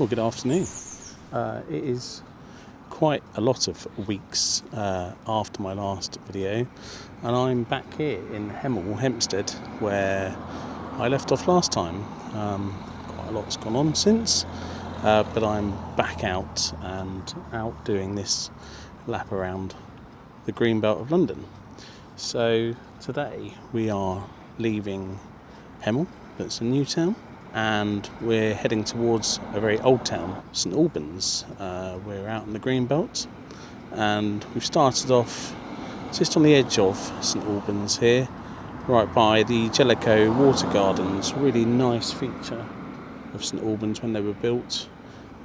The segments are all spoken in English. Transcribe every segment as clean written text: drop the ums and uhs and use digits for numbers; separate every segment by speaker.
Speaker 1: Well, good afternoon. It is quite a lot of weeks after my last video, and I'm back here in Hemel Hempstead where I left off last time. Quite a lot's gone on since, but I'm back out doing this lap around the green belt of London. So today we are leaving Hemel, that's a new town, and we're heading towards a very old town, St Albans. We're out in the green belt, and we've started off just on the edge of St Albans here, right by the Jellicoe water gardens. Really nice feature of St Albans when they were built.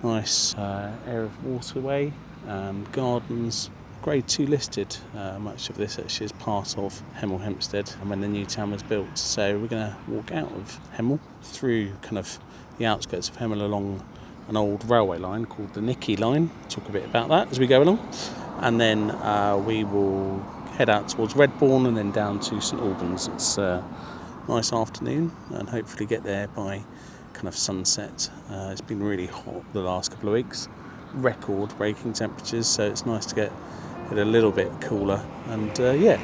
Speaker 1: Nice area of waterway and gardens. Grade 2 listed. Much of this actually is part of Hemel Hempstead and when the new town was built. So we're going to walk out of Hemel through kind of the outskirts of Hemel along an old railway line called the Nicky line. Talk a bit about that as we go along, and then we will head out towards Redbourne and then down to St Albans. It's a nice afternoon and hopefully get there by kind of sunset. It's been really hot the last couple of weeks, record breaking temperatures, so it's nice to get a little bit cooler, and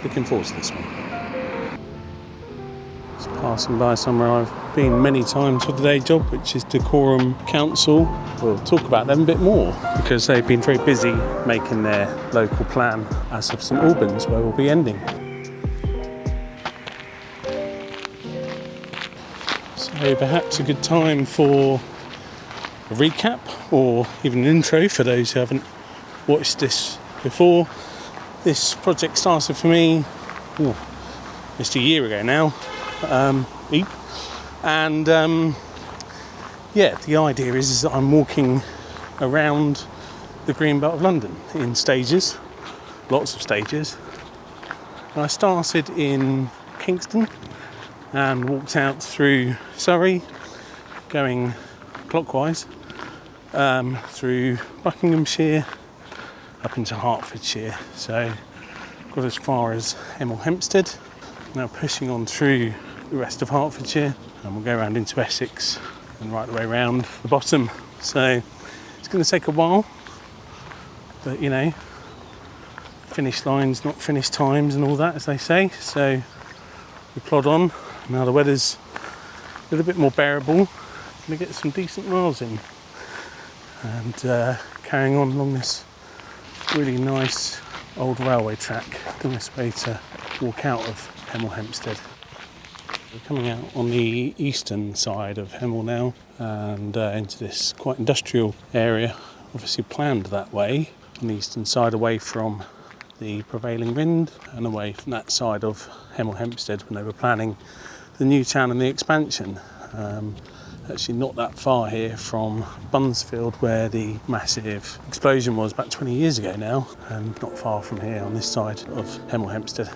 Speaker 1: looking forward to this one. Just passing by somewhere I've been many times for the day job, which is Decorum Council. We'll talk about them a bit more because they've been very busy making their local plan as of St Albans, where we'll be ending. So perhaps a good time for a recap or even an intro for those who haven't watched this before. This project started for me just a year ago now, and the idea is that I'm walking around the green belt of London in stages, lots of stages. And I started in Kingston and walked out through Surrey, going clockwise through Buckinghamshire up into Hertfordshire. So got as far as Hemel Hempstead, now pushing on through the rest of Hertfordshire, and we'll go around into Essex and right the way around the bottom. So it's going to take a while, but finish lines not finish times and all that, as they say. So we plod on. Now the weather's a little bit more bearable, going to get some decent miles in, and carrying on along this really nice old railway track. A nice way to walk out of Hemel Hempstead. We're coming out on the eastern side of Hemel now, and into this quite industrial area, obviously planned that way, on the eastern side, away from the prevailing wind and away from that side of Hemel Hempstead when they were planning the new town and the expansion. Actually not that far here from Bunsfield, where the massive explosion was about 20 years ago now, and not far from here on this side of Hemel Hempstead.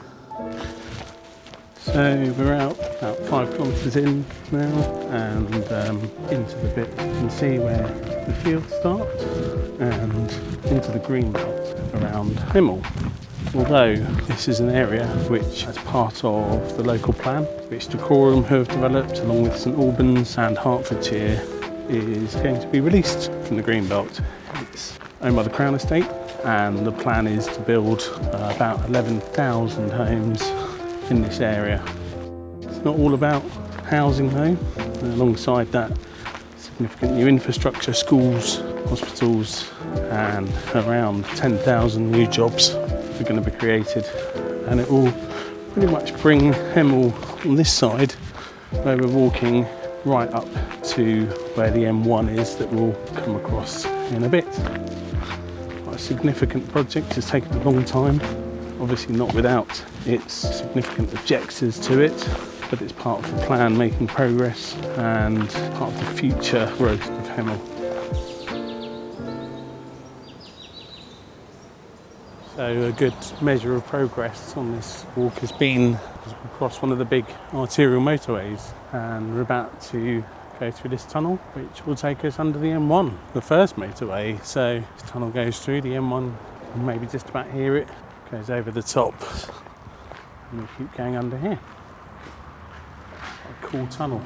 Speaker 1: So we're out about 5 kilometres in now, and into the bit you can see where the field starts, and into the green belt around Hemel. Although this is an area which, as part of the local plan, which Decorum have developed along with St Albans and Hertfordshire, is going to be released from the green belt. It's owned by the Crown Estate, and the plan is to build about 11,000 homes in this area. It's not all about housing though. Alongside that, significant new infrastructure, schools, hospitals, and around 10,000 new jobs are going to be created, and it will pretty much bring Hemel on this side, where we're walking, right up to where the M1 is that we'll come across in a bit. Quite a significant project. It's taken a long time, obviously not without its significant objectors to it, but it's part of the plan making progress and part of the future growth of Hemel. So a good measure of progress on this walk has been across one of the big arterial motorways, and we're about to go through this tunnel which will take us under the M1, the first motorway. So this tunnel goes through the M1, you can maybe just about hear it, goes over the top, and we keep going under here. What a cool tunnel.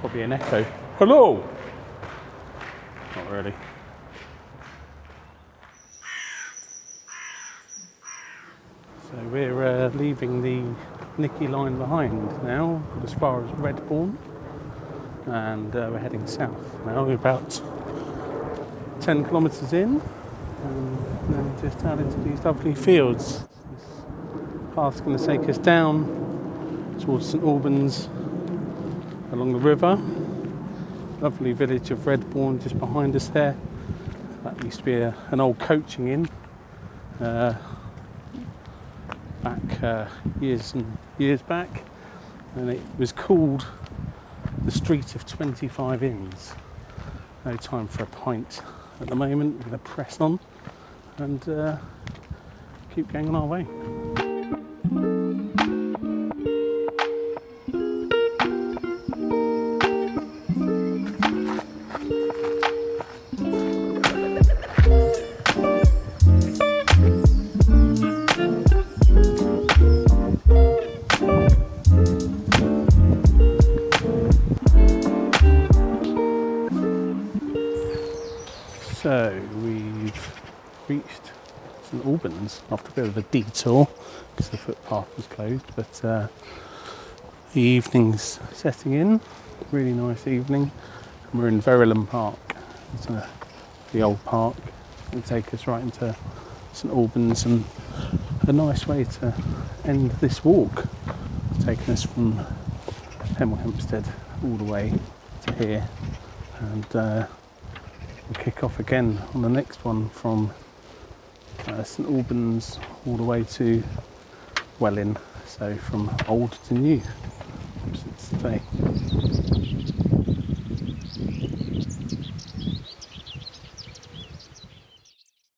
Speaker 1: Probably an echo. Hello! not really. So we're leaving the Nicky line behind now, as far as Redbourne, and we're heading south now. We're about 10 kilometres in, and then just out into these lovely fields. This path's going to take us down towards St Albans along the river. Lovely village of Redbourne just behind us there. That used to be an old coaching inn back years and years back, and it was called the Street of 25 Inns. No time for a pint at the moment. We're going to press on and keep going on our way. So we've reached St Albans after a bit of a detour because the footpath was closed, but the evening's setting in. Really nice evening. And we're in Verulam Park. It's the old park. It'll take us right into St Albans, and a nice way to end this walk. It's taken us from Hemel Hempstead all the way to here, and we'll kick off again on the next one from St Albans all the way to Welwyn, so from old to new. Today.